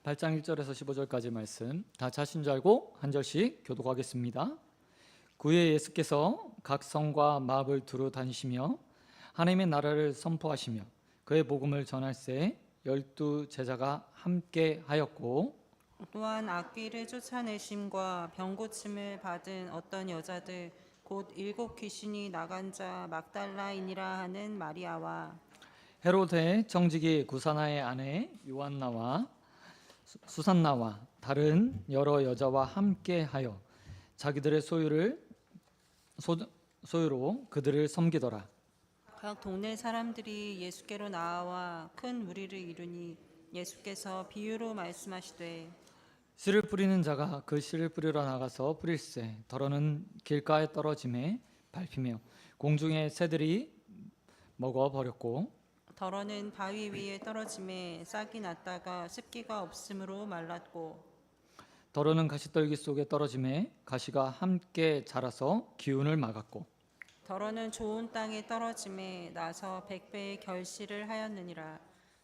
8장 1절에서 15절까지 말씀 다 자신 줄 알고 한 절씩 교독하겠습니다. 구에 예수께서 각 성과 마을을 두루 다니시며 하나님의 나라를 선포하시며 그의 복음을 전할새 12 제자가 함께 하였고, 또한 악귀를 쫓아내심과 병고침을 받은 어떤 여자들 곧 7 귀신이 나간 자 막달라인이라 하는 마리아와 헤로데 청지기 구사나의 아내 요한나와 수산나와 다른 여러 여자와 함께 하여 자기들의 소유로 그들을 섬기더라. 각 동네 사람들이 예수께로 나와 큰 무리를 이루니 예수께서 비유로 말씀하시되 씨를 뿌리는 자가 그 씨를 뿌리러 나가서 뿌릴새 더러는 길가에 떨어짐에 밟히며 공중의 새들이 먹어버렸고, 더러는 바위 위에 떨어짐에 싹이 났다가 습기가 없으므로 말랐고 더러는 가시떨기 속에 떨어짐에 가시가 함께 자라서 기운을 막았고, 더러는 좋은 땅에 떨어짐에 나서 100배의 결실을 하였느니라.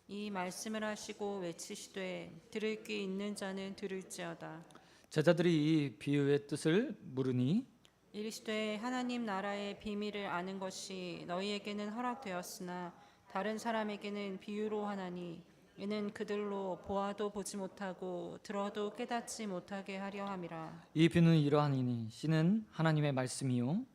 이 말씀을 하시고 외치시되 들을 귀 있는 자는 들을지어다. 제자들이 이 비유의 뜻을 물으니 이르시되 하나님 나라의 비밀을 아는 것이 너희에게는 허락되었으나 다른 사람에게는 비유로 하나니 이는 그들로 보아도 보지 못하고 들어도 깨닫지 못하게 하려 함이라. 이 비유는 이러하니니 씨는 하나님의 말씀이요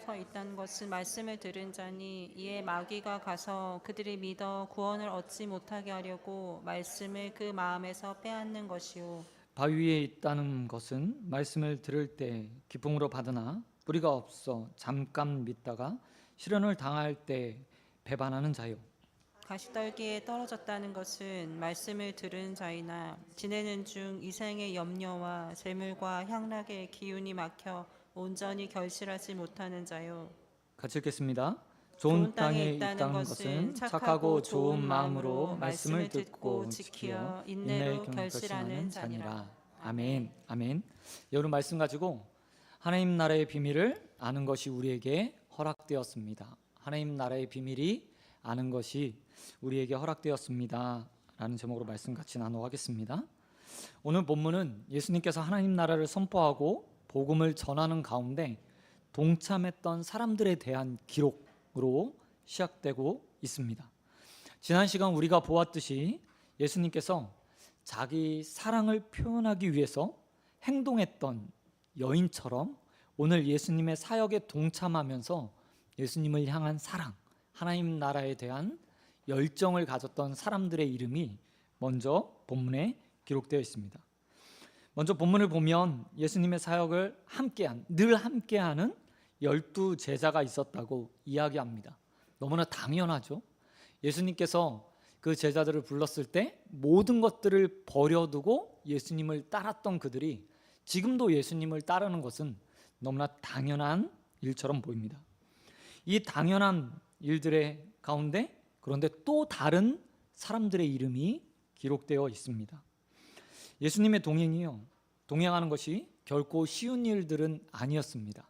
서 있다는 것은 말씀을 들은 자니 이에 마귀가 가서 그들이 믿어 구원을 얻지 못하게 하려고 말씀을 그 마음에서 빼앗는 것이요 바위 위에 있다는 것은 말씀을 들을 때 기쁨으로 받으나 뿌리가 없어 잠깐 믿다가 시련을 당할 때 배반하는 자요. 가시떨기에 떨어졌다는 것은 말씀을 들은 자이나 지내는 중 이생의 염려와 재물과 향락의 기운이 막혀 온전히 결실하지 못하는 자요. 같이 읽겠습니다. 좋은 땅에 있다는 것은 착하고 좋은 마음으로 말씀을 듣고 지키어 인내로 결실하는 자니라. 아멘. 아멘. 여러분 말씀 가지고 하나님 나라의 비밀을 아는 것이 우리에게 허락되었습니다. 하나님 나라의 비밀이 아는 것이 우리에게 허락되었습니다 라는 제목으로 말씀 같이 나눠가겠습니다. 오늘 본문은 예수님께서 하나님 나라를 선포하고 복음을 전하는 가운데 동참했던 사람들에 대한 기록으로 시작되고 있습니다. 지난 시간 우리가 보았듯이 예수님께서 자기 사랑을 표현하기 위해서 행동했던 여인처럼 오늘 예수님의 사역에 동참하면서 예수님을 향한 사랑, 하나님 나라에 대한 열정을 가졌던 사람들의 이름이 먼저 본문에 기록되어 있습니다. 먼저 본문을 보면 예수님의 사역을 늘 함께하는 12 제자가 있었다고 이야기합니다. 너무나 당연하죠. 예수님께서 그 제자들을 불렀을 때 모든 것들을 버려두고 예수님을 따랐던 그들이 지금도 예수님을 따르는 것은 너무나 당연한 일처럼 보입니다. 이 당연한 일들의 가운데 그런데 또 다른 사람들의 이름이 기록되어 있습니다. 예수님의 동행하는 것이 결코 쉬운 일들은 아니었습니다.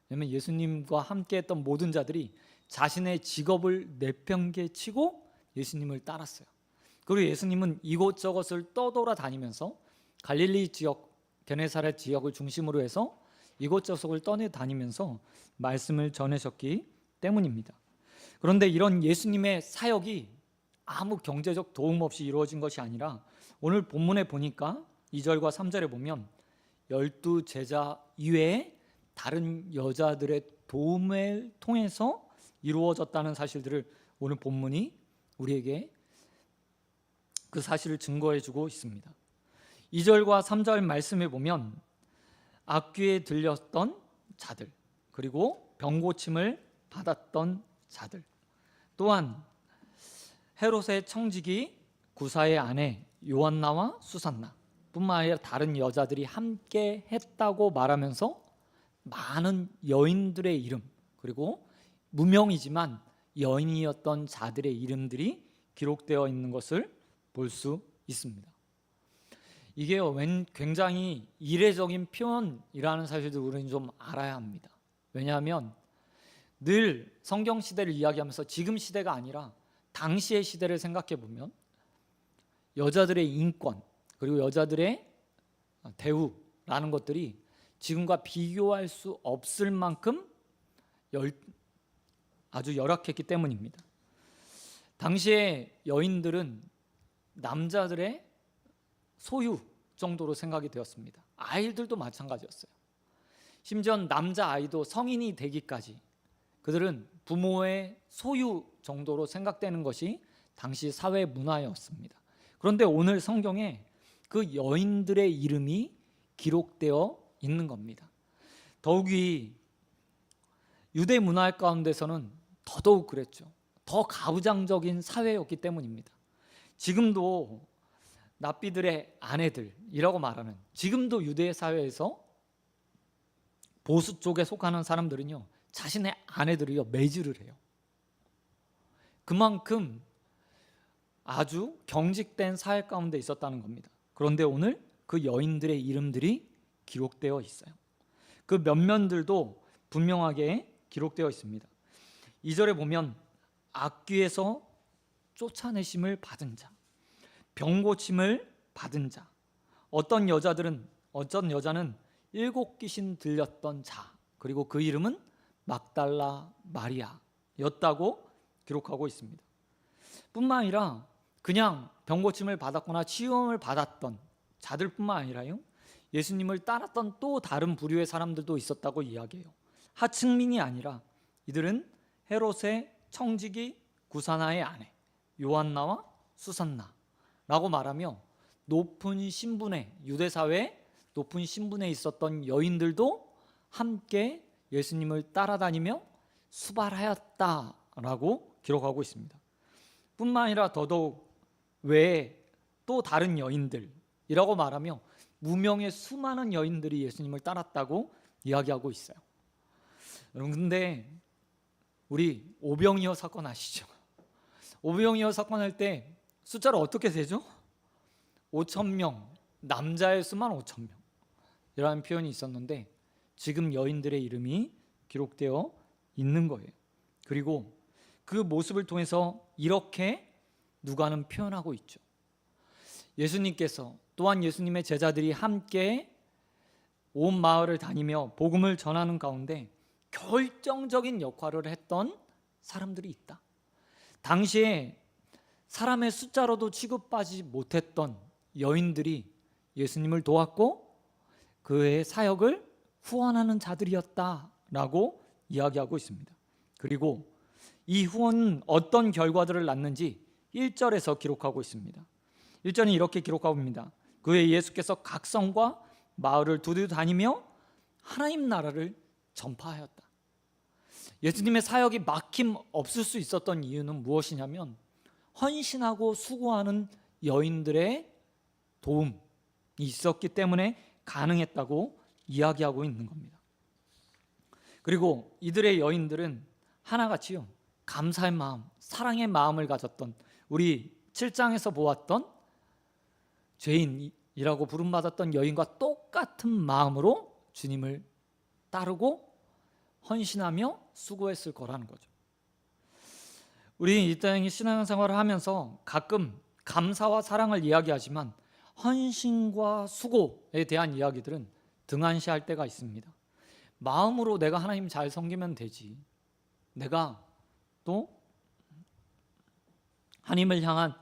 왜냐하면 예수님과 함께했던 모든 자들이 자신의 직업을 내팽개치고 예수님을 따랐어요. 그리고 예수님은 이곳저곳을 떠돌아다니면서 갈릴리 지역, 게네사렛 지역을 중심으로 해서 이곳저곳을 떠내다니면서 말씀을 전하셨기 때문입니다. 그런데 이런 예수님의 사역이 아무 경제적 도움 없이 이루어진 것이 아니라 오늘 본문에 보니까 2절과 3절에 보면 12 제자 이외에 다른 여자들의 도움을 통해서 이루어졌다는 사실들을 오늘 본문이 우리에게 그 사실을 증거해 주고 있습니다. 2절과 3절 말씀에 보면 악귀에 들렸던 자들, 그리고 병고침을 받았던 자들, 또한 헤롯의 청지기 구사의 아내 요한나와 수산나 뿐만 아니라 다른 여자들이 함께 했다고 말하면서 많은 여인들의 이름, 그리고 무명이지만 여인이었던 자들의 이름들이 기록되어 있는 것을 볼 수 있습니다. 이게 굉장히 이례적인 표현이라는 사실도 우리는 좀 알아야 합니다. 왜냐하면 늘 성경 시대를 이야기하면서 지금 시대가 아니라 당시의 시대를 생각해 보면 여자들의 인권 그리고 여자들의 대우라는 것들이 지금과 비교할 수 없을 만큼 아주 열악했기 때문입니다. 당시에 여인들은 남자들의 소유 정도로 생각이 되었습니다. 아이들도 마찬가지였어요. 심지어 남자아이도 성인이 되기까지 그들은 부모의 소유 정도로 생각되는 것이 당시 사회 문화였습니다. 그런데 오늘 성경에 그 여인들의 이름이 기록되어 있는 겁니다. 더욱이 유대 문화 가운데서는 더더욱 그랬죠. 더 가부장적인 사회였기 때문입니다. 지금도 납비들의 아내들이라고 말하는, 지금도 유대 사회에서 보수 쪽에 속하는 사람들은요, 자신의 아내들을요 매질을 해요. 그만큼 아주 경직된 사회 가운데 있었다는 겁니다. 그런데 오늘 그 여인들의 이름들이 기록되어 있어요. 그 면면들도 분명하게 기록되어 있습니다. 2절에 보면 악귀에서 쫓아내심을 받은 자, 병고침을 받은 자, 어떤 여자는 7 귀신 들렸던 자, 그리고 그 이름은 막달라 마리아였다고 기록하고 있습니다. 뿐만 아니라 그냥 병고침을 받았거나 치유를 받았던 자들뿐만 아니라요, 예수님을 따랐던 또 다른 부류의 사람들도 있었다고 이야기해요. 하층민이 아니라 이들은 헤롯의 청지기 구사나의 아내 요한나와 수산나라고 말하며 높은 신분에, 유대사회의 높은 신분에 있었던 여인들도 함께 예수님을 따라다니며 수발하였다라고 기록하고 있습니다. 뿐만 아니라 더더욱 외에 또 다른 여인들이라고 말하며 무명의 수많은 여인들이 예수님을 따랐다고 이야기하고 있어요. 여러분, 근데 우리 오병이어 사건 아시죠? 오병이어 사건 할 때 숫자를 어떻게 세죠? 5,000명, 남자의 수만 5,000명 이라는 표현이 있었는데 지금 여인들의 이름이 기록되어 있는 거예요. 그리고 그 모습을 통해서 이렇게 누가는 표현하고 있죠. 예수님께서 또한 예수님의 제자들이 함께 온 마을을 다니며 복음을 전하는 가운데 결정적인 역할을 했던 사람들이 있다. 당시에 사람의 숫자로도 취급하지 못했던 여인들이 예수님을 도왔고 그의 사역을 후원하는 자들이었다라고 이야기하고 있습니다. 그리고 이 후원은 어떤 결과들을 낳는지 1절에서 기록하고 있습니다. 1절은 이렇게 기록하고 있습니다. 그 후에 예수께서 각 성과 마을을 두루 다니며 하나님 나라를 전파하였다. 예수님의 사역이 막힘 없을 수 있었던 이유는 무엇이냐면 헌신하고 수고하는 여인들의 도움이 있었기 때문에 가능했다고 이야기하고 있는 겁니다. 그리고 이들의 여인들은 하나같이요, 감사의 마음, 사랑의 마음을 가졌던, 우리 7장에서 보았던 죄인이라고 부름받았던 여인과 똑같은 마음으로 주님을 따르고 헌신하며 수고했을 거라는 거죠. 우리 이 땅의 신앙생활을 하면서 가끔 감사와 사랑을 이야기하지만 헌신과 수고에 대한 이야기들은 등한시할 때가 있습니다. 마음으로 내가 하나님 잘 섬기면 되지, 내가 또 하나님을 향한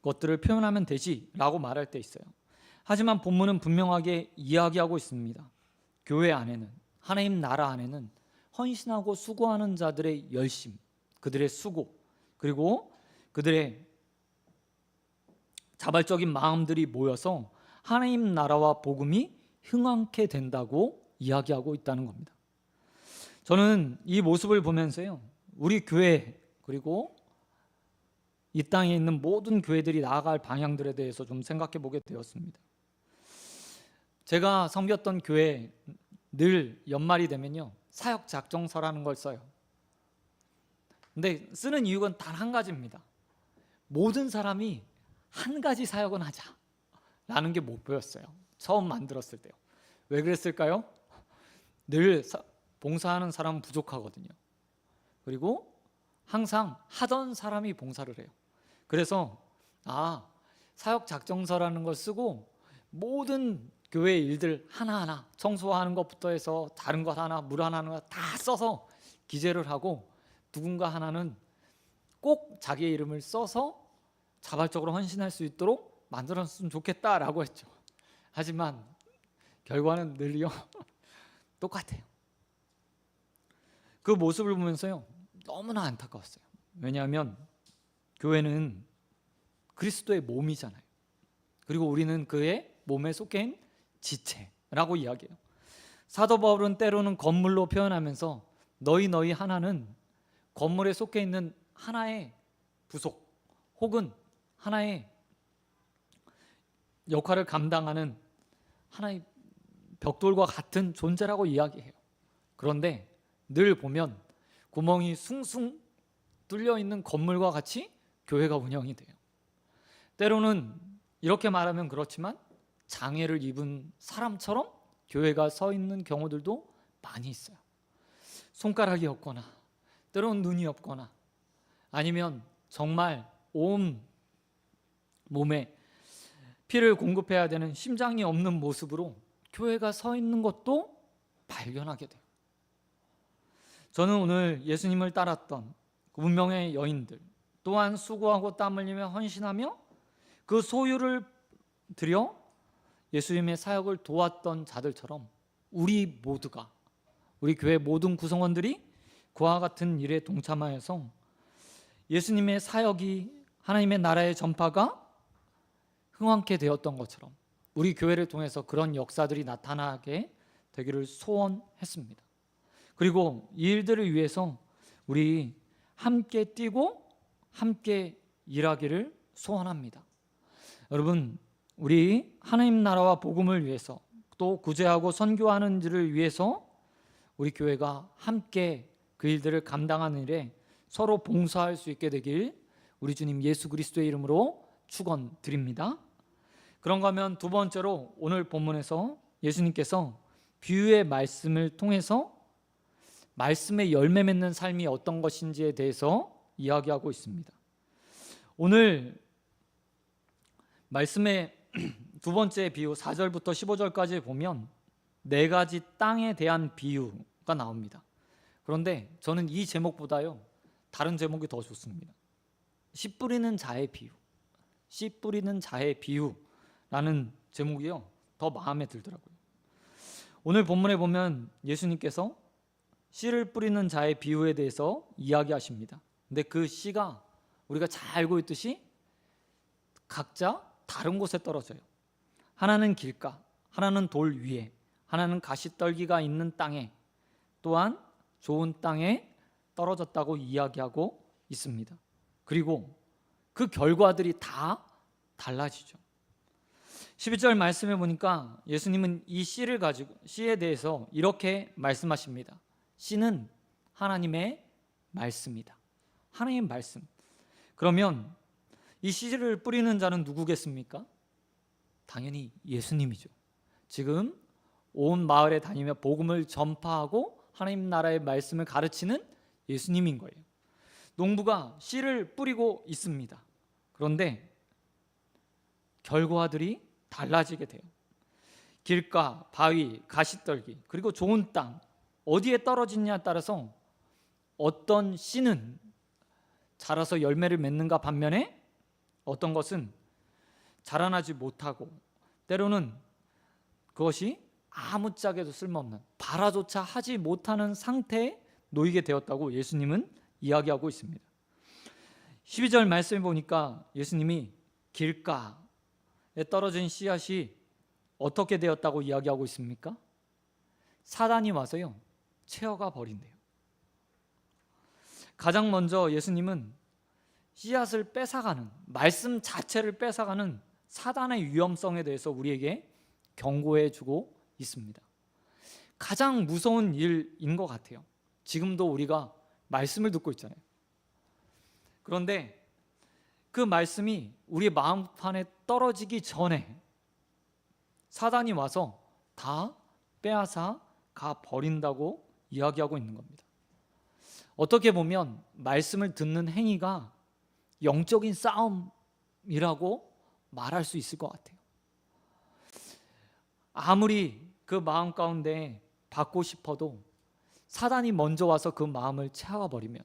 것들을 표현하면 되지 라고 말할 때 있어요. 하지만 본문은 분명하게 이야기하고 있습니다. 교회 안에는, 하나님 나라 안에는 헌신하고 수고하는 자들의 열심, 그들의 수고, 그리고 그들의 자발적인 마음들이 모여서 하나님 나라와 복음이 흥왕케 된다고 이야기하고 있다는 겁니다. 저는 이 모습을 보면서요, 우리 교회 그리고 이 땅에 있는 모든 교회들이 나아갈 방향들에 대해서 좀 생각해 보게 되었습니다. 제가 섬겼던 교회 늘 연말이 되면요, 사역 작정서라는 걸 써요. 근데 쓰는 이유는 단 한 가지입니다. 모든 사람이 한 가지 사역은 하자라는 게 목표였어요. 처음 만들었을 때요. 왜 그랬을까요? 늘 봉사하는 사람은 부족하거든요. 그리고 항상 하던 사람이 봉사를 해요. 그래서 사역 작정서라는 걸 쓰고 모든 교회 일들 하나하나 청소하는 것부터 해서 다른 것 하나, 물 하나 다 써서 기재를 하고 누군가 하나는 꼭 자기의 이름을 써서 자발적으로 헌신할 수 있도록 만들었으면 좋겠다라고 했죠. 하지만 결과는 늘요 똑같아요. 그 모습을 보면서요 너무나 안타까웠어요. 왜냐하면 교회는 그리스도의 몸이잖아요. 그리고 우리는 그의 몸에 속해 있는 지체라고 이야기해요. 사도 바울은 때로는 건물로 표현하면서 너희 하나는 건물에 속해 있는 하나의 부속 혹은 하나의 역할을 감당하는 하나의 벽돌과 같은 존재라고 이야기해요. 그런데 늘 보면 구멍이 숭숭 뚫려 있는 건물과 같이 교회가 운영이 돼요. 때로는 이렇게 말하면 그렇지만 장애를 입은 사람처럼 교회가 서 있는 경우들도 많이 있어요. 손가락이 없거나 때로는 눈이 없거나 아니면 정말 온 몸에 피를 공급해야 되는 심장이 없는 모습으로 교회가 서 있는 것도 발견하게 돼요. 저는 오늘 예수님을 따랐던 그 운명의 여인들 또한 수고하고 땀 흘리며 헌신하며 그 소유를 들여 예수님의 사역을 도왔던 자들처럼 우리 모두가 우리 교회 모든 구성원들이 그와 같은 일에 동참하여서 예수님의 사역이 하나님의 나라의 전파가 흥왕케 되었던 것처럼 우리 교회를 통해서 그런 역사들이 나타나게 되기를 소원했습니다. 그리고 이 일들을 위해서 우리 함께 뛰고 함께 일하기를 소원합니다. 여러분, 우리 하나님 나라와 복음을 위해서 또 구제하고 선교하는 일을 위해서 우리 교회가 함께 그 일들을 감당하는 일에 서로 봉사할 수 있게 되길 우리 주님 예수 그리스도의 이름으로 축원드립니다. 그런가 하면 두 번째로 오늘 본문에서 예수님께서 비유의 말씀을 통해서 말씀의 열매 맺는 삶이 어떤 것인지에 대해서 이야기하고 있습니다. 오늘 말씀의 두 번째 비유 4절부터 15절까지 보면 네 가지 땅에 대한 비유가 나옵니다. 그런데 저는 이 제목보다요 다른 제목이 더 좋습니다. 씨 뿌리는 자의 비유, 씨 뿌리는 자의 비유라는 제목이요 더 마음에 들더라고요. 오늘 본문에 보면 예수님께서 씨를 뿌리는 자의 비유에 대해서 이야기하십니다. 근데 그 씨가 우리가 잘 알고 있듯이 각자 다른 곳에 떨어져요. 하나는 길가, 하나는 돌 위에, 하나는 가시떨기가 있는 땅에, 또한 좋은 땅에 떨어졌다고 이야기하고 있습니다. 그리고 그 결과들이 다 달라지죠. 12절 말씀에 보니까 예수님은 이 씨를 가지고 씨에 대해서 이렇게 말씀하십니다. 씨는 하나님의 말씀이다. 하나님의 말씀. 그러면 이 씨를 뿌리는 자는 누구겠습니까? 당연히 예수님이죠. 지금 온 마을에 다니며 복음을 전파하고 하나님 나라의 말씀을 가르치는 예수님인 거예요. 농부가 씨를 뿌리고 있습니다. 그런데 결과들이 달라지게 돼요. 길가, 바위, 가시떨기, 그리고 좋은 땅 어디에 떨어지냐에 따라서 어떤 씨는 자라서 열매를 맺는가 반면에 어떤 것은 자라나지 못하고 때로는 그것이 아무짝에도 쓸모없는 발화조차 하지 못하는 상태에 놓이게 되었다고 예수님은 이야기하고 있습니다. 12절 말씀에 보니까 예수님이 길가에 떨어진 씨앗이 어떻게 되었다고 이야기하고 있습니까? 사단이 와서요 채어가 버린대요. 가장 먼저 예수님은 씨앗을 뺏어가는 말씀 자체를 뺏어가는 사단의 위험성에 대해서 우리에게 경고해 주고 있습니다. 가장 무서운 일인 것 같아요. 지금도 우리가 말씀을 듣고 있잖아요. 그런데 그 말씀이 우리 마음판에 떨어지기 전에 사단이 와서 다 빼앗아 가 버린다고 이야기하고 있는 겁니다. 어떻게 보면 말씀을 듣는 행위가 영적인 싸움이라고 말할 수 있을 것 같아요. 아무리 그 마음 가운데 받고 싶어도 사단이 먼저 와서 그 마음을 채워버리면,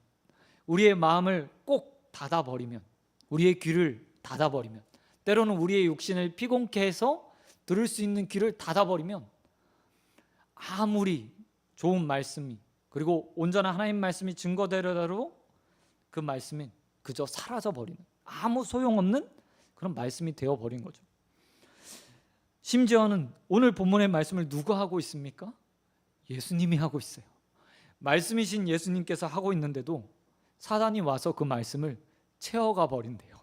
우리의 마음을 꼭 닫아버리면, 우리의 귀를 닫아버리면, 때로는 우리의 육신을 피곤케 해서 들을 수 있는 귀를 닫아버리면, 아무리 좋은 말씀이, 그리고 온전한 하나님 말씀이 증거되려도 그 말씀이 그저 사라져버리는, 아무 소용없는 그런 말씀이 되어버린 거죠. 심지어는 오늘 본문의 말씀을 누가 하고 있습니까? 예수님이 하고 있어요. 말씀이신 예수님께서 하고 있는데도 사단이 와서 그 말씀을 채워가 버린대요.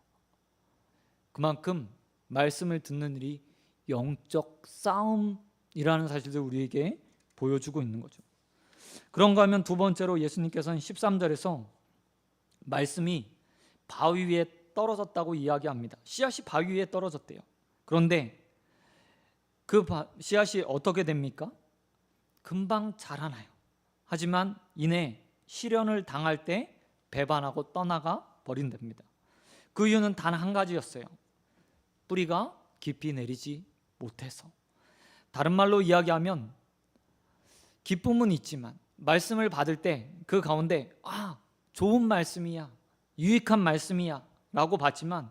그만큼 말씀을 듣는 일이 영적 싸움이라는 사실을 우리에게 보여주고 있는 거죠. 그런가 하면 두 번째로 예수님께서는 13절에서 말씀이 바위 위에 떨어졌다고 이야기합니다. 씨앗이 바위 위에 떨어졌대요. 그런데 그 씨앗이 어떻게 됩니까? 금방 자라나요. 하지만 이내 시련을 당할 때 배반하고 떠나가 버린답니다. 그 이유는 단 한 가지였어요. 뿌리가 깊이 내리지 못해서. 다른 말로 이야기하면 기쁨은 있지만 말씀을 받을 때 그 가운데 좋은 말씀이야, 유익한 말씀이야 라고 받지만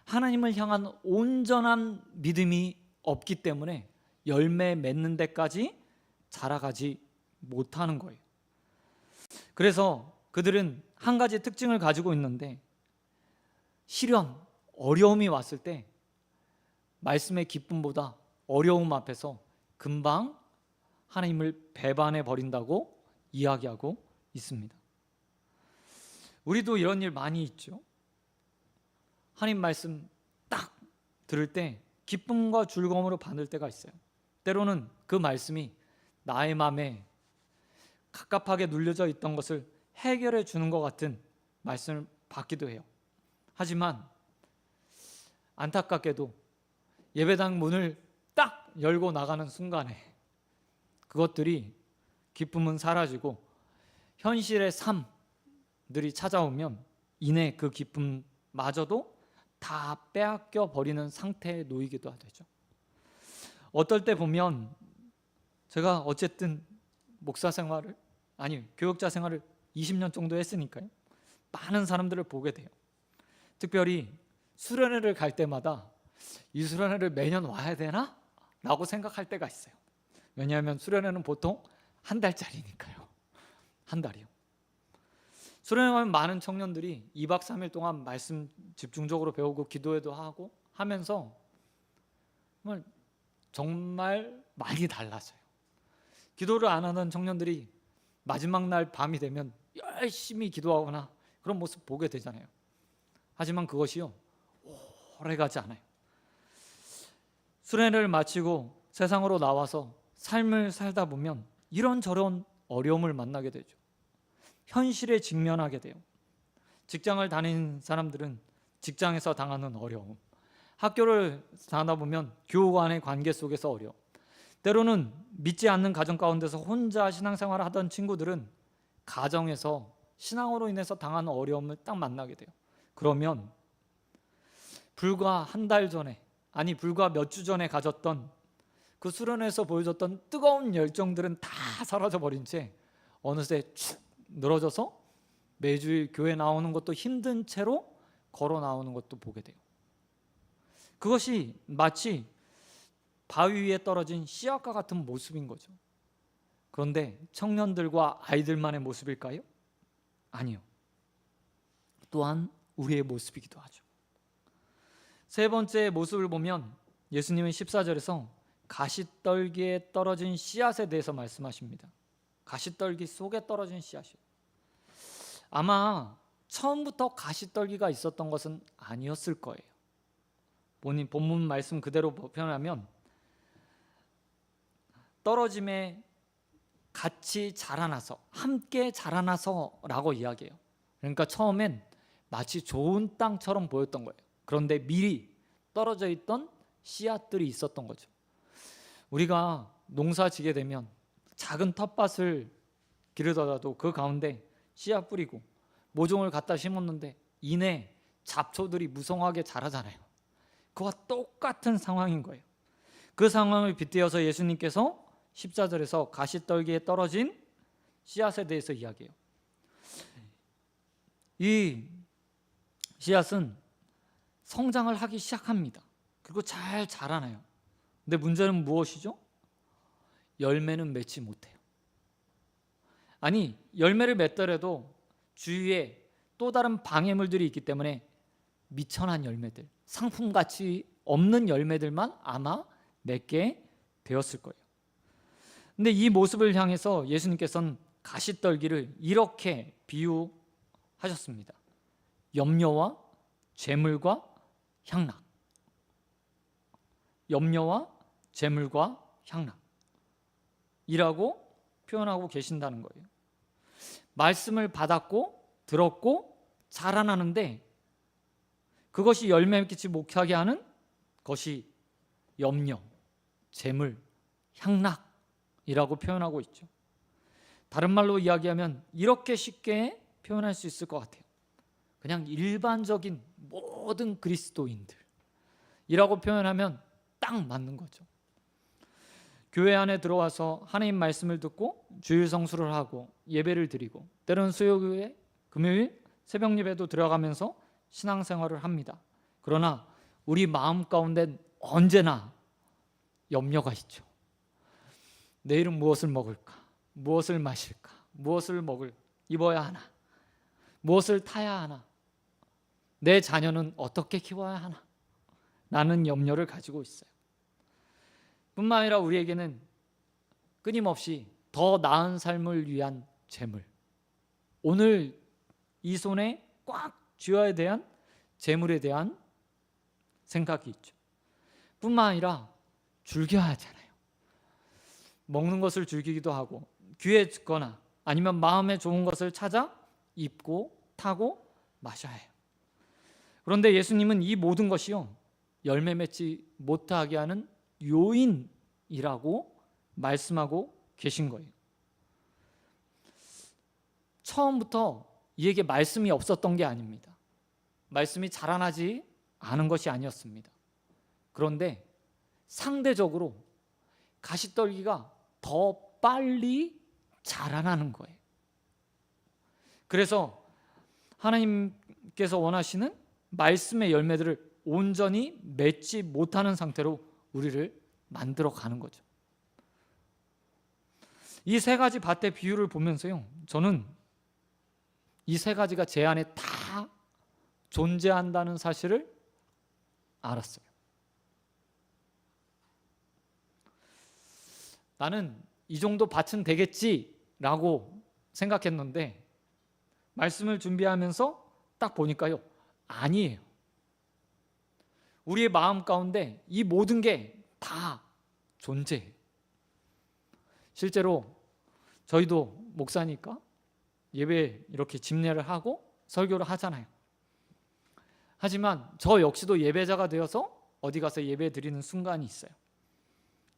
하나님을 향한 온전한 믿음이 없기 때문에 열매 맺는 데까지 자라가지 못하는 거예요. 그래서 그들은 한 가지 특징을 가지고 있는데, 시련, 어려움이 왔을 때 말씀의 기쁨보다 어려움 앞에서 금방 하나님을 배반해 버린다고 이야기하고 있습니다. 우리도 이런 일 많이 있죠. 하나님 말씀 딱 들을 때 기쁨과 즐거움으로 받을 때가 있어요. 때로는 그 말씀이 나의 마음에 갑갑하게 눌려져 있던 것을 해결해 주는 것 같은 말씀을 받기도 해요. 하지만 안타깝게도 예배당 문을 딱 열고 나가는 순간에 그것들이, 기쁨은 사라지고 현실의 삶들이 찾아오면 이내 그 기쁨마저도 다 빼앗겨 버리는 상태에 놓이기도 하죠. 어떨 때 보면, 제가 어쨌든 목사 생활을, 교육자 생활을 20년 정도 했으니까요, 많은 사람들을 보게 돼요. 특별히 수련회를 갈 때마다 이 수련회를 매년 와야 되나? 라고 생각할 때가 있어요. 왜냐하면 수련회는 보통 한 달짜리니까요. 한 달이요. 수련회 가면 많은 청년들이 2박 3일 동안 말씀 집중적으로 배우고 기도회도 하고 하면서 정말 많이 달라져요. 기도를 안 하는 청년들이 마지막 날 밤이 되면 열심히 기도하거나 그런 모습 보게 되잖아요. 하지만 그것이요, 오래가지 않아요. 수련회를 마치고 세상으로 나와서 삶을 살다 보면 이런저런 어려움을 만나게 되죠. 현실에 직면하게 돼요. 직장을 다니는 사람들은 직장에서 당하는 어려움, 학교를 다니다 보면 교우 간의 관계 속에서 어려움, 때로는 믿지 않는 가정 가운데서 혼자 신앙생활을 하던 친구들은 가정에서 신앙으로 인해서 당하는 어려움을 딱 만나게 돼요. 그러면 불과 한 달 전에, 불과 몇 주 전에 가졌던 그 수련회에서 보여줬던 뜨거운 열정들은 다 사라져버린 채 어느새 축 늘어져서 매주일 교회 나오는 것도 힘든 채로 걸어 나오는 것도 보게 돼요. 그것이 마치 바위 위에 떨어진 씨앗과 같은 모습인 거죠. 그런데 청년들과 아이들만의 모습일까요? 아니요. 또한 우리의 모습이기도 하죠. 세 번째 모습을 보면 예수님은 14절에서 가시떨기에 떨어진 씨앗에 대해서 말씀하십니다. 가시떨기 속에 떨어진 씨앗이요. 아마 처음부터 가시떨기가 있었던 것은 아니었을 거예요. 본문 말씀 그대로 표현하면 떨어짐에 같이 자라나서, 함께 자라나서라고 이야기해요. 그러니까 처음엔 마치 좋은 땅처럼 보였던 거예요. 그런데 미리 떨어져 있던 씨앗들이 있었던 거죠. 우리가 농사 지게 되면 작은 텃밭을 기르더라도 그 가운데 씨앗 뿌리고 모종을 갖다 심었는데 이내 잡초들이 무성하게 자라잖아요. 그와 똑같은 상황인 거예요. 그 상황을 빗대어서 예수님께서 14절에서 가시떨기에 떨어진 씨앗에 대해서 이야기해요. 이 씨앗은 성장을 하기 시작합니다. 그리고 잘 자라나요. 근데 문제는 무엇이죠? 열매는 맺지 못해요. 아니, 열매를 맺더라도 주위에 또 다른 방해물들이 있기 때문에 미천한 열매들, 상품가치 없는 열매들만 아마 맺게 되었을 거예요. 근데 이 모습을 향해서 예수님께서는 가시떨기를 이렇게 비유하셨습니다. 염려와 재물과 향락. 염려와 재물과 향락이라고 표현하고 계신다는 거예요. 말씀을 받았고 들었고 자라나는데 그것이 열매 맺지 못하게 하는 것이 염려, 재물, 향락이라고 표현하고 있죠. 다른 말로 이야기하면 이렇게 쉽게 표현할 수 있을 것 같아요. 그냥 일반적인 모든 그리스도인들이라고 표현하면 딱 맞는 거죠. 교회 안에 들어와서 하나님 말씀을 듣고 주일 성수를 하고 예배를 드리고 때로는 수요일에 금요일 새벽 예배도 들어가면서 신앙생활을 합니다. 그러나 우리 마음 가운데 언제나 염려가 있죠. 내일은 무엇을 먹을까? 무엇을 마실까? 무엇을 입어야 하나? 무엇을 타야 하나? 내 자녀는 어떻게 키워야 하나? 라는 염려를 가지고 있어요. 뿐만 아니라 우리에게는 끊임없이 더 나은 삶을 위한 재물, 오늘 이 손에 꽉 쥐어야 대한 재물에 대한 생각이 있죠. 뿐만 아니라 즐겨야 하잖아요. 먹는 것을 즐기기도 하고 귀에 듣거나 아니면 마음에 좋은 것을 찾아 입고 타고 마셔야 해요. 그런데 예수님은 이 모든 것이요 열매 맺지 못하게 하는 요인이라고 말씀하고 계신 거예요. 처음부터 이에게 말씀이 없었던 게 아닙니다. 말씀이 자라나지 않은 것이 아니었습니다. 그런데 상대적으로 가시떨기가 더 빨리 자라나는 거예요. 그래서 하나님께서 원하시는 말씀의 열매들을 온전히 맺지 못하는 상태로 우리를 만들어 가는 거죠. 이 세 가지 밭의 비유를 보면서요, 저는 이 세 가지가 제 안에 다 존재한다는 사실을 알았어요. 나는 이 정도 밭은 되겠지라고 생각했는데 말씀을 준비하면서 딱 보니까요, 아니에요. 우리의 마음 가운데 이 모든 게 다 존재해요. 실제로 저희도 목사니까 예배 이렇게 집례를 하고 설교를 하잖아요. 하지만 저 역시도 예배자가 되어서 어디 가서 예배 드리는 순간이 있어요.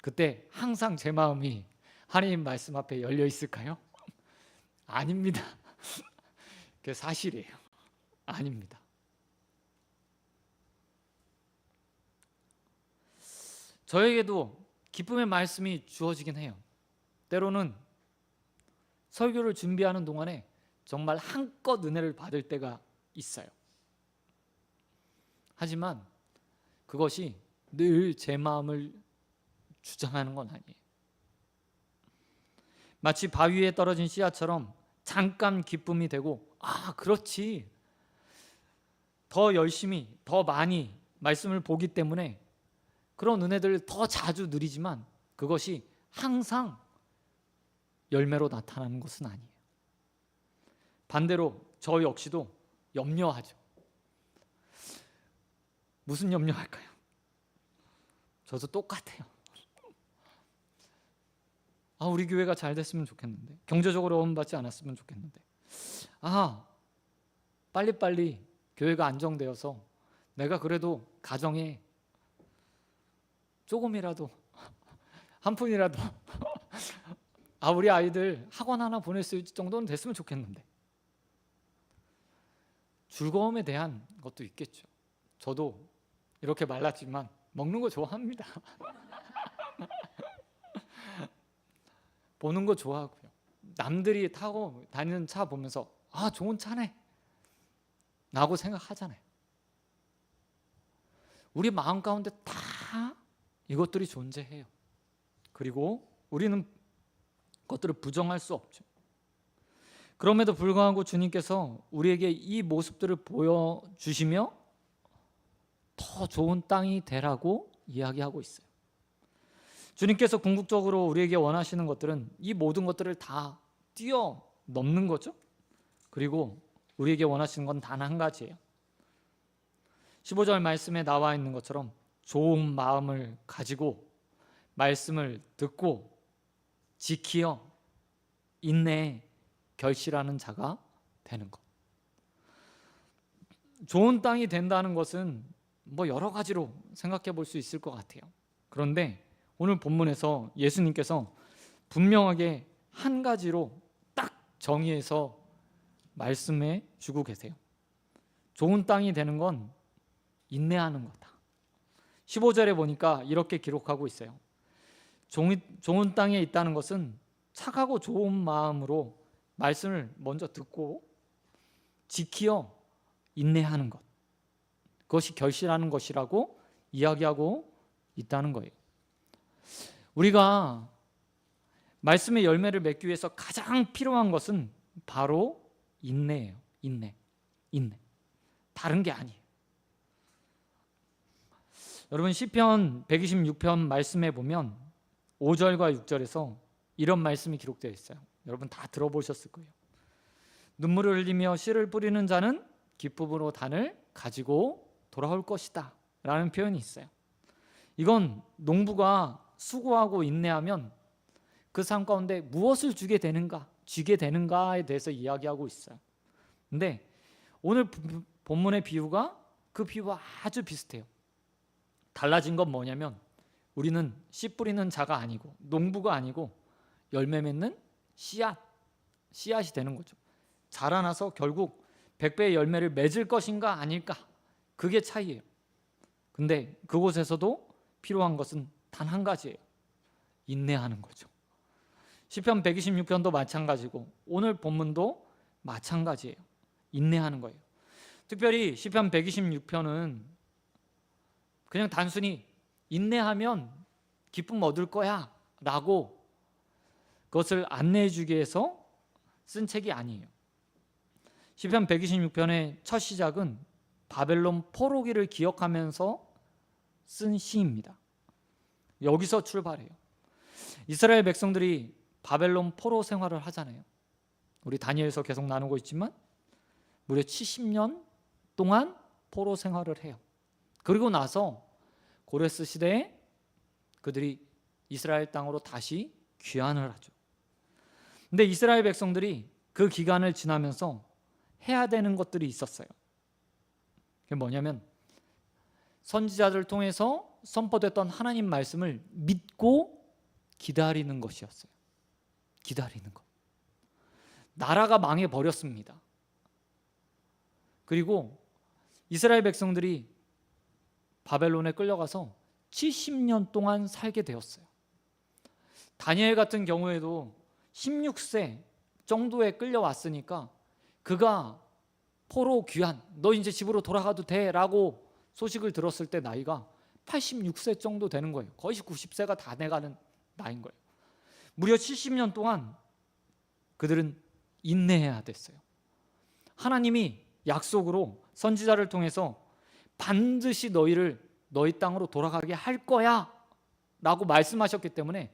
그때 항상 제 마음이 하나님 말씀 앞에 열려 있을까요? 아닙니다. 그게 사실이에요. 아닙니다. 저에게도 기쁨의 말씀이 주어지긴 해요. 때로는 설교를 준비하는 동안에 정말 한껏 은혜를 받을 때가 있어요. 하지만 그것이 늘 제 마음을 주장하는 건 아니에요. 마치 바위 위에 떨어진 씨앗처럼 잠깐 기쁨이 되고, 아, 그렇지, 더 열심히 더 많이 말씀을 보기 때문에 그런 은혜들을 더 자주 누리지만 그것이 항상 열매로 나타나는 것은 아니에요. 반대로 저 역시도 염려하죠. 무슨 염려할까요? 저도 똑같아요. 우리 교회가 잘 됐으면 좋겠는데, 경제적으로 어려움받지 않았으면 좋겠는데, 빨리빨리 교회가 안정되어서 내가 그래도 가정에 조금이라도 한 푼이라도 우리 아이들 학원 하나 보낼 수 있을 정도는 됐으면 좋겠는데, 즐거움에 대한 것도 있겠죠. 저도 이렇게 말랐지만 먹는 거 좋아합니다. 보는 거 좋아하고요. 남들이 타고 다니는 차 보면서 아, 좋은 차네 라고 생각하잖아요. 우리 마음 가운데 다 이것들이 존재해요. 그리고 우리는 그것들을 부정할 수 없죠. 그럼에도 불구하고 주님께서 우리에게 이 모습들을 보여주시며 더 좋은 땅이 되라고 이야기하고 있어요. 주님께서 궁극적으로 우리에게 원하시는 것들은 이 모든 것들을 다 뛰어넘는 거죠. 그리고 우리에게 원하시는 건 단 한 가지예요. 15절 말씀에 나와 있는 것처럼 좋은 마음을 가지고 말씀을 듣고 지키어 인내에 결실하는 자가 되는 것. 좋은 땅이 된다는 것은 뭐 여러 가지로 생각해 볼 수 있을 것 같아요. 그런데 오늘 본문에서 예수님께서 분명하게 한 가지로 딱 정의해서 말씀해 주고 계세요. 좋은 땅이 되는 건 인내하는 거다. 15절에 보니까 이렇게 기록하고 있어요. 좋은 땅에 있다는 것은 착하고 좋은 마음으로 말씀을 먼저 듣고 지키어 인내하는 것, 그것이 결실하는 것이라고 이야기하고 있다는 거예요. 우리가 말씀의 열매를 맺기 위해서 가장 필요한 것은 바로 인내예요. 인내. 다른 게 아니에요. 여러분 시편 126편 말씀에 보면 5절과 6절에서 이런 말씀이 기록되어 있어요. 여러분 다 들어보셨을 거예요. 눈물을 흘리며 씨를 뿌리는 자는 기쁨으로 단을 가지고 돌아올 것이다 라는 표현이 있어요. 이건 농부가 수고하고 인내하면 그 삶 가운데 무엇을 쥐게 되는가에 대해서 이야기하고 있어요. 근데 오늘 본문의 비유가 그 비유와 아주 비슷해요. 달라진 건 뭐냐면 우리는 씨 뿌리는 자가 아니고 농부가 아니고 열매 맺는 씨앗이 되는 거죠. 자라나서 결국 100배의 열매를 맺을 것인가 아닐까, 그게 차이예요. 근데 그곳에서도 필요한 것은 단 한 가지예요. 인내하는 거죠. 시편 126편도 마찬가지고 오늘 본문도 마찬가지예요. 인내하는 거예요. 특별히 시편 126편은 그냥 단순히 인내하면 기쁨 얻을 거야 라고 그것을 안내해 주기 위해서 쓴 책이 아니에요. 시편 126편의 첫 시작은 바벨론 포로기를 기억하면서 쓴 시입니다. 여기서 출발해요. 이스라엘 백성들이 바벨론 포로 생활을 하잖아요. 우리 다니엘서 계속 나누고 있지만 무려 70년 동안 포로 생활을 해요. 그리고 나서 고레스 시대에 그들이 이스라엘 땅으로 다시 귀환을 하죠. 근데 이스라엘 백성들이 그 기간을 지나면서 해야 되는 것들이 있었어요. 그게 뭐냐면 선지자들 통해서 선포됐던 하나님 말씀을 믿고 기다리는 것이었어요. 기다리는 것. 나라가 망해버렸습니다. 그리고 이스라엘 백성들이 바벨론에 끌려가서 70년 동안 살게 되었어요. 다니엘 같은 경우에도 16세 정도에 끌려왔으니까 그가 포로 귀환, 너 이제 집으로 돌아가도 돼 라고 소식을 들었을 때 나이가 86세 정도 되는 거예요. 거의 90세가 다 돼가는 나이인 거예요. 무려 70년 동안 그들은 인내해야 됐어요. 하나님이 약속으로 선지자를 통해서 반드시 너희 땅으로 돌아가게 할 거야 라고 말씀하셨기 때문에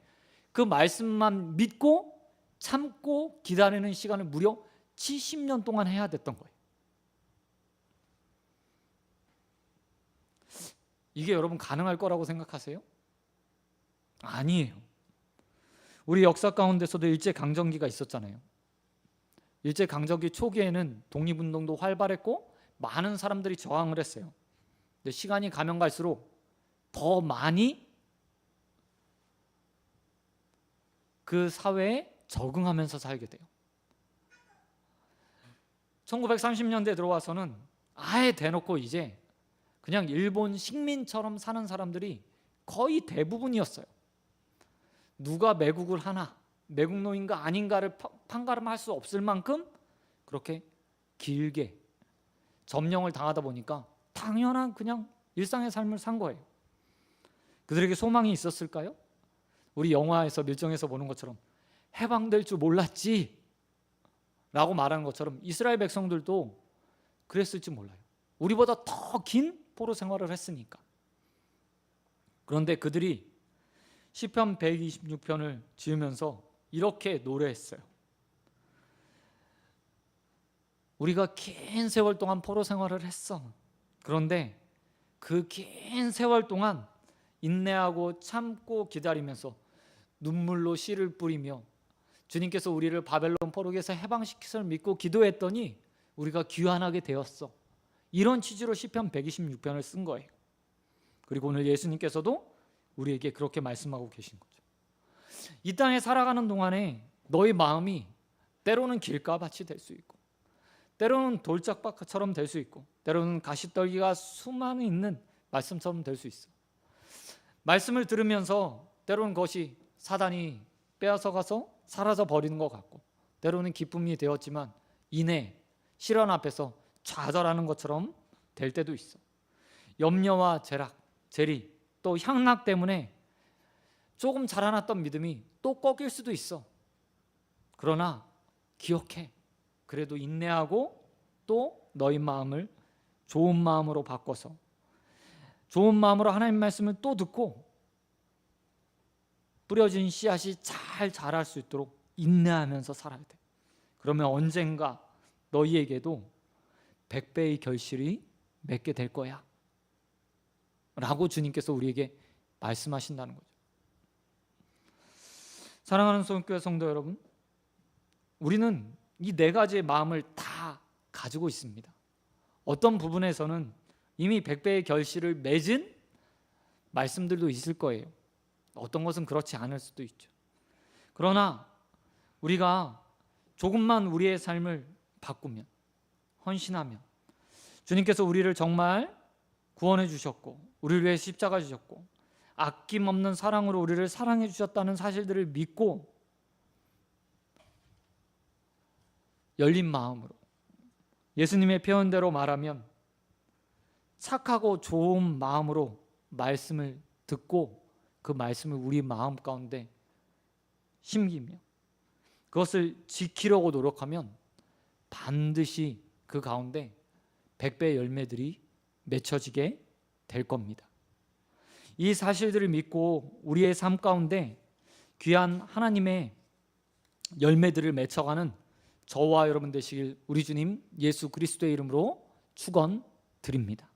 그 말씀만 믿고 참고 기다리는 시간을 무려 70년 동안 해야 됐던 거예요. 이게 여러분 가능할 거라고 생각하세요? 아니에요. 우리 역사 가운데서도 일제강점기가 있었잖아요. 일제강점기 초기에는 독립운동도 활발했고 많은 사람들이 저항을 했어요. 근데 시간이 가면 갈수록 더 많이 그 사회에 적응하면서 살게 돼요. 1930년대에 들어와서는 아예 대놓고 이제 그냥 일본 식민처럼 사는 사람들이 거의 대부분이었어요. 누가 매국을 하나, 매국노인가 아닌가를 판가름할 수 없을 만큼 그렇게 길게 점령을 당하다 보니까 당연한 그냥 일상의 삶을 산 거예요. 그들에게 소망이 있었을까요? 우리 영화에서 밀정에서 보는 것처럼 해방될 줄 몰랐지 라고 말하는 것처럼 이스라엘 백성들도 그랬을지 몰라요. 우리보다 더 긴 포로 생활을 했으니까. 그런데 그들이 시편 126편을 지으면서 이렇게 노래했어요. 우리가 긴 세월 동안 포로 생활을 했어. 그런데 그 긴 세월 동안 인내하고 참고 기다리면서 눈물로 씨를 뿌리며 주님께서 우리를 바벨론 포로에서 해방시키심을 믿고 기도했더니 우리가 귀환하게 되었어. 이런 취지로 시편 126편을 쓴 거예요. 그리고 오늘 예수님께서도 우리에게 그렇게 말씀하고 계신 거죠. 이 땅에 살아가는 동안에 너희 마음이 때로는 길가밭이 될 수 있고, 때로는 돌짝밭처럼 될 수 있고, 때로는 가시떨기가 수많이 있는 말씀처럼 될 수 있어. 말씀을 들으면서 때로는 그것이 사단이 빼앗아가서 사라져 버리는 것 같고, 때로는 기쁨이 되었지만 이내 시련 앞에서 좌절하는 것처럼 될 때도 있어. 염려와 재리 또 향락 때문에 조금 자라났던 믿음이 또 꺾일 수도 있어. 그러나 기억해. 그래도 인내하고 또 너희 마음을 좋은 마음으로 바꿔서 좋은 마음으로 하나님 말씀을 또 듣고 뿌려진 씨앗이 잘 자랄 수 있도록 인내하면서 살아야 돼. 그러면 언젠가 너희에게도 100배의 결실이 맺게 될 거야 라고 주님께서 우리에게 말씀하신다는 거죠. 사랑하는 소원교회 성도 여러분, 우리는 이 네 가지의 마음을 다 가지고 있습니다. 어떤 부분에서는 이미 100배의 결실을 맺은 말씀들도 있을 거예요. 어떤 것은 그렇지 않을 수도 있죠. 그러나 우리가 조금만 우리의 삶을 바꾸면, 헌신하면, 주님께서 우리를 정말 구원해 주셨고 우리를 위해 십자가 주셨고 아낌없는 사랑으로 우리를 사랑해 주셨다는 사실들을 믿고 열린 마음으로, 예수님의 표현대로 말하면 착하고 좋은 마음으로 말씀을 듣고 그 말씀을 우리 마음 가운데 심기며 그것을 지키려고 노력하면 반드시 그 가운데 100배의 열매들이 맺혀지게 될 겁니다. 이 사실들을 믿고 우리의 삶 가운데 귀한 하나님의 열매들을 맺혀가는 저와 여러분 되시길 우리 주님 예수 그리스도의 이름으로 축원드립니다.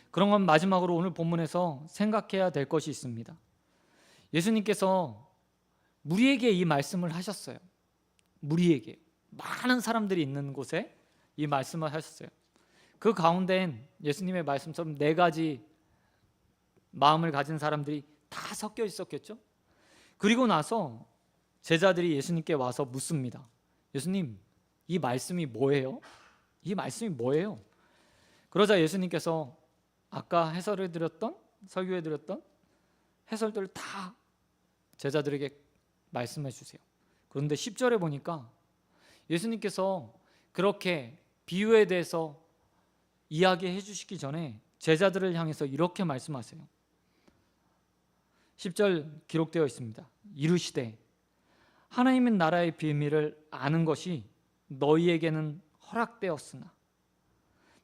그런 건 마지막으로 오늘 본문에서 생각해야 될 것이 있습니다. 예수님께서 무리에게 이 말씀을 하셨어요. 무리에게, 많은 사람들이 있는 곳에 이 말씀을 하셨어요. 그 가운데엔 예수님의 말씀처럼 네 가지 마음을 가진 사람들이 다 섞여 있었겠죠. 그리고 나서 제자들이 예수님께 와서 묻습니다. 예수님, 이 말씀이 뭐예요? 이 말씀이 뭐예요? 그러자 예수님께서 아까 해설해 드렸던, 설교해 드렸던 해설들을 다 제자들에게 말씀해 주세요. 그런데 10절에 보니까 예수님께서 그렇게 비유에 대해서 이야기해 주시기 전에 제자들을 향해서 이렇게 말씀하세요. 10절 기록되어 있습니다. 이르시되 하나님의 나라의 비밀을 아는 것이 너희에게는 허락되었으나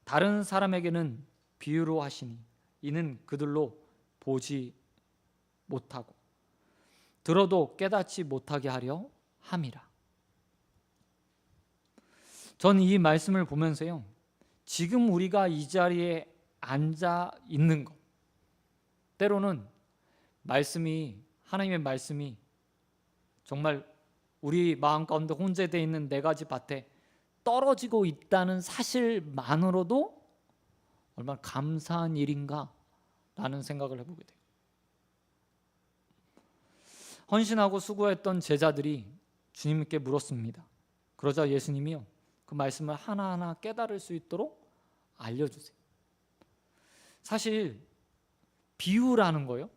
다른 사람에게는 비유로 하시니 이는 그들로 보지 못하고 들어도 깨닫지 못하게 하려 함이라. 저는 이 말씀을 보면서요, 지금 우리가 이 자리에 앉아 있는 것, 때로는 말씀이, 하나님의 말씀이 정말 우리 마음 가운데 혼재되어 있는 네 가지 밭에 떨어지고 있다는 사실만으로도 얼마나 감사한 일인가 라는 생각을 해보게 돼요. 헌신하고 수고했던 제자들이 주님께 물었습니다. 그러자 예수님이요, 그 말씀을 하나하나 깨달을 수 있도록 알려주세요. 사실 비유라는 거요,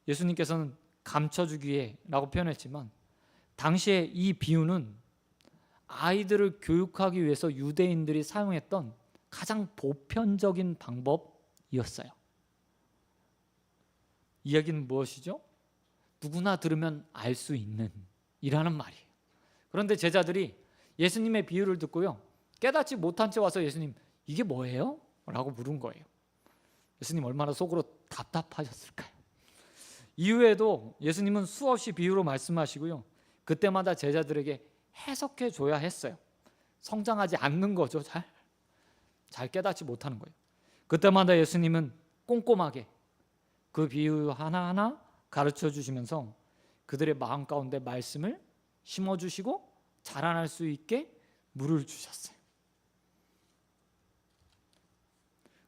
예수님께서는 감춰주기 위해라고 표현했지만 당시에 이 비유는 아이들을 교육하기 위해서 유대인들이 사용했던 가장 보편적인 방법이었어요. 이야기는 무엇이죠? 누구나 들으면 알 수 있는 이라는 말이에요. 그런데 제자들이 예수님의 비유를 듣고요, 깨닫지 못한 채 와서 예수님, 이게 뭐예요? 라고 물은 거예요. 예수님 얼마나 속으로 답답하셨을까요? 이후에도 예수님은 수없이 비유로 말씀하시고요, 그때마다 제자들에게 해석해 줘야 했어요. 성장하지 않는 거죠. 잘 깨닫지 못하는 거예요. 그때마다 예수님은 꼼꼼하게 그 비유 하나하나 가르쳐 주시면서 그들의 마음 가운데 말씀을 심어주시고 자라날 수 있게 물을 주셨어요.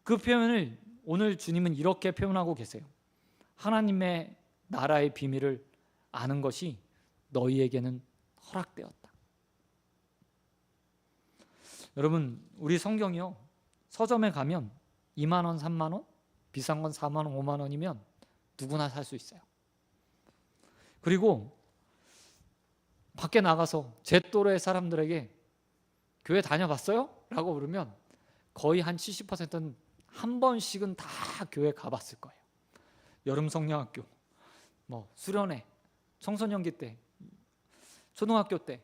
그 표현을 오늘 주님은 이렇게 표현하고 계세요. 하나님의 나라의 비밀을 아는 것이 너희에게는 허락되었다. 여러분, 우리 성경이요, 서점에 가면 2만 원, 3만 원, 비싼 건 4만 원, 5만 원이면 누구나 살 수 있어요. 그리고 밖에 나가서 제 또래 사람들에게 교회 다녀봤어요? 라고 물으면 거의 한 70%는 한 번씩은 다 교회 가봤을 거예요. 여름 성령학교, 수련회, 청소년기 때, 초등학교 때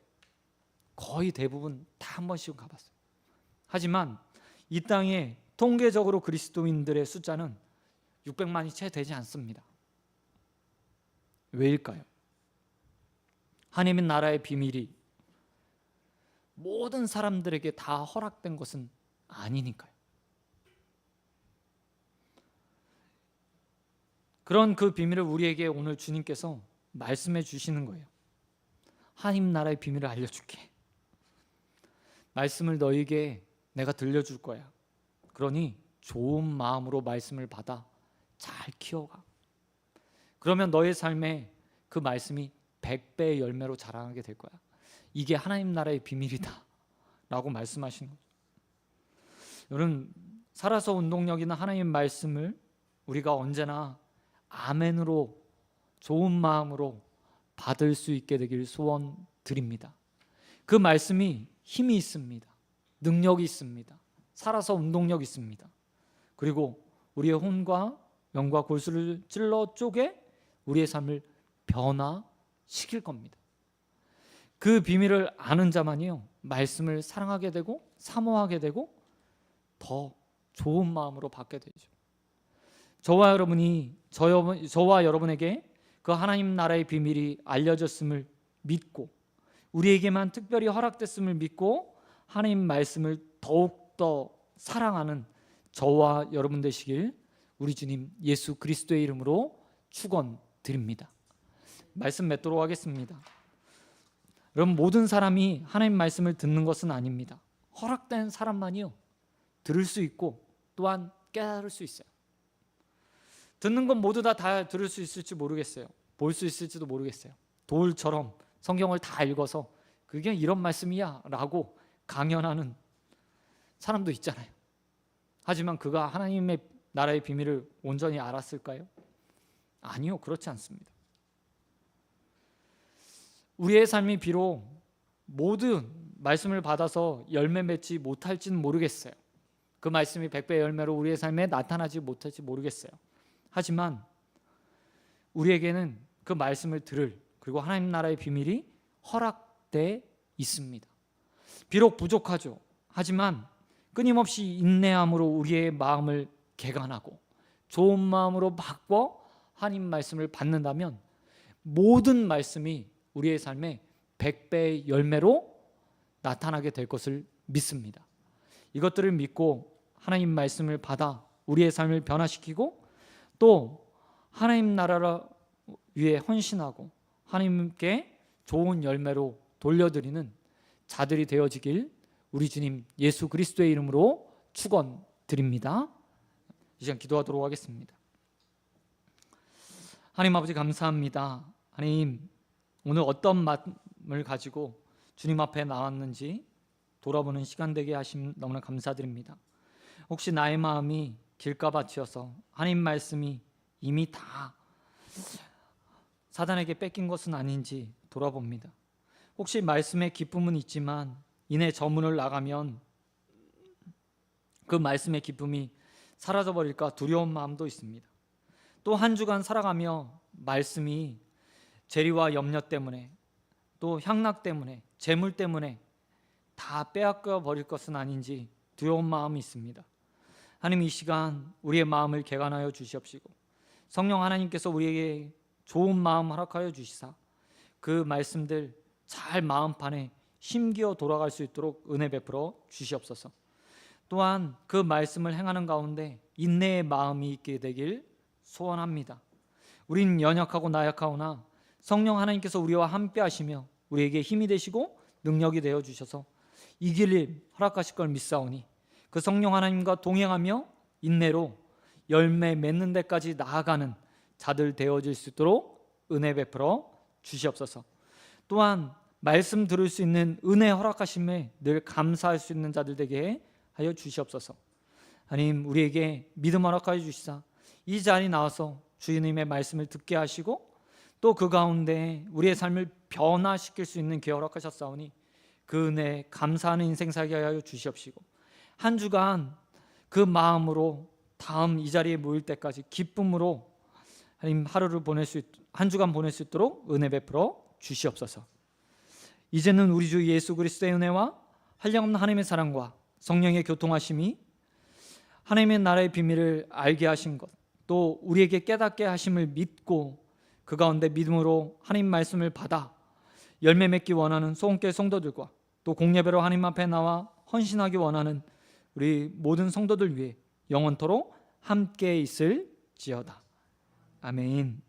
거의 대부분 다 한 번씩은 가봤어요. 하지만 이 땅에 통계적으로 그리스도인들의 숫자는 600만이 채 되지 않습니다. 왜일까요? 하나님의 나라의 비밀이 모든 사람들에게 다 허락된 것은 아니니까요. 그런 그 비밀을 우리에게 오늘 주님께서 말씀해 주시는 거예요. 하나님 나라의 비밀을 알려줄게. 말씀을 너에게 내가 들려줄 거야. 그러니 좋은 마음으로 말씀을 받아 잘 키워가. 그러면 너의 삶에 그 말씀이 100배의 열매로 자라나게 될 거야. 이게 하나님 나라의 비밀이다 라고 말씀하시는 거죠. 여러분, 살아서 운동력이나 하나님 말씀을 우리가 언제나 아멘으로, 좋은 마음으로 받을 수 있게 되길 소원드립니다. 그 말씀이 힘이 있습니다. 능력이 있습니다. 살아서 운동력이 있습니다. 그리고 우리의 혼과 영과 골수를 찔러 쪼개 우리의 삶을 변화시킬 겁니다. 그 비밀을 아는 자만이요, 말씀을 사랑하게 되고 사모하게 되고 더 좋은 마음으로 받게 되죠. 저와 여러분에게 그 하나님 나라의 비밀이 알려졌음을 믿고 우리에게만 특별히 허락됐음을 믿고 하나님 말씀을 더욱더 사랑하는 저와 여러분 되시길 우리 주님 예수 그리스도의 이름으로 축원드립니다. 말씀 맺도록 하겠습니다. 여러분, 모든 사람이 하나님 말씀을 듣는 것은 아닙니다. 허락된 사람만이요, 들을 수 있고 또한 깨달을 수 있어요. 듣는 건 모두 다 들을 수 있을지 모르겠어요. 볼 수 있을지도 모르겠어요. 돌처럼 성경을 다 읽어서 그게 이런 말씀이야 라고 강연하는 사람도 있잖아요. 하지만 그가 하나님의 나라의 비밀을 온전히 알았을까요? 아니요, 그렇지 않습니다. 우리의 삶이 비록 모든 말씀을 받아서 열매 맺지 못할지는 모르겠어요. 그 말씀이 100배의 열매로 우리의 삶에 나타나지 못할지 모르겠어요. 하지만 우리에게는 그 말씀을 들을, 그리고 하나님 나라의 비밀이 허락돼 있습니다. 비록 부족하죠. 하지만 끊임없이 인내함으로 우리의 마음을 개간하고 좋은 마음으로 바꿔 하나님 말씀을 받는다면 모든 말씀이 우리의 삶에 100배의 열매로 나타나게 될 것을 믿습니다. 이것들을 믿고 하나님 말씀을 받아 우리의 삶을 변화시키고 또 하나님 나라를 위해 헌신하고 하나님께 좋은 열매로 돌려드리는 자들이 되어지길 우리 주님 예수 그리스도의 이름으로 축원드립니다. 이 시간 기도하도록 하겠습니다. 하나님 아버지, 감사합니다. 하나님, 오늘 어떤 마음을 가지고 주님 앞에 나왔는지 돌아보는 시간 되게 하심 너무나 감사드립니다. 혹시 나의 마음이 길가밭이어서 하나님 말씀이 이미 다 사단에게 뺏긴 것은 아닌지 돌아봅니다. 혹시 말씀에 기쁨은 있지만 이내 저문을 나가면 그 말씀의 기쁨이 사라져버릴까 두려운 마음도 있습니다. 또 한 주간 살아가며 말씀이 재리와 염려 때문에 또 향락 때문에 재물 때문에 다 빼앗겨 버릴 것은 아닌지 두려운 마음이 있습니다. 하나님, 이 시간 우리의 마음을 개관하여 주시옵시고 성령 하나님께서 우리에게 좋은 마음 허락하여 주시사 그 말씀들 잘 마음판에 심기어 돌아갈 수 있도록 은혜 베풀어 주시옵소서. 또한 그 말씀을 행하는 가운데 인내의 마음이 있게 되길 소원합니다. 우린 연약하고 나약하오나 성령 하나님께서 우리와 함께 하시며 우리에게 힘이 되시고 능력이 되어 주셔서 이길 일 허락하실 걸 믿사오니 그 성령 하나님과 동행하며 인내로 열매 맺는 데까지 나아가는 자들 되어질 수 있도록 은혜 베풀어 주시옵소서. 또한 말씀 들을 수 있는 은혜 허락하심에 늘 감사할 수 있는 자들 되게 하여 주시옵소서. 하나님, 우리에게 믿음 허락하여 주시사 이 자리에 나와서 주님의 말씀을 듣게 하시고 또 그 가운데 우리의 삶을 변화시킬 수 있는 기회 허락하셨사오니 그 은혜 감사하는 인생 살게 하여 주시옵시고 한 주간 그 마음으로 다음 이 자리에 모일 때까지 기쁨으로 하나님 한 주간 보낼 수 있도록 은혜 베풀어 주시옵소서. 이제는 우리 주 예수 그리스도의 은혜와 한량없는 하나님의 사랑과 성령의 교통하심이 하나님의 나라의 비밀을 알게 하신 것, 또 우리에게 깨닫게 하심을 믿고 그 가운데 믿음으로 하나님 말씀을 받아 열매 맺기 원하는 소원교회 성도들과 또 공예배로 하나님 앞에 나와 헌신하기 원하는 우리 모든 성도들 위해 영원토록 함께 있을지어다. 아멘.